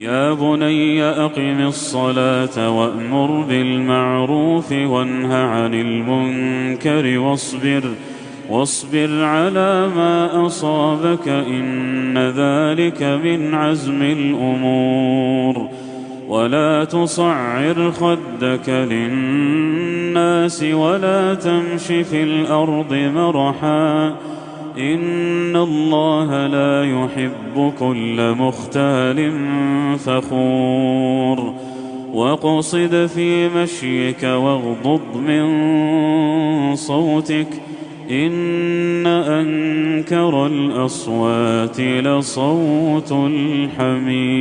يا بني أقم الصلاة وأمر بالمعروف وانه عن المنكر واصبر على ما أصابك إن ذلك من عزم الأمور ولا تصعر خدك للناس ولا تمش في الأرض مرحا إن الله لا يحب كل مختال فخور واقصد في مشيك واغضض من صوتك إن أنكر الأصوات لصوت الحمير.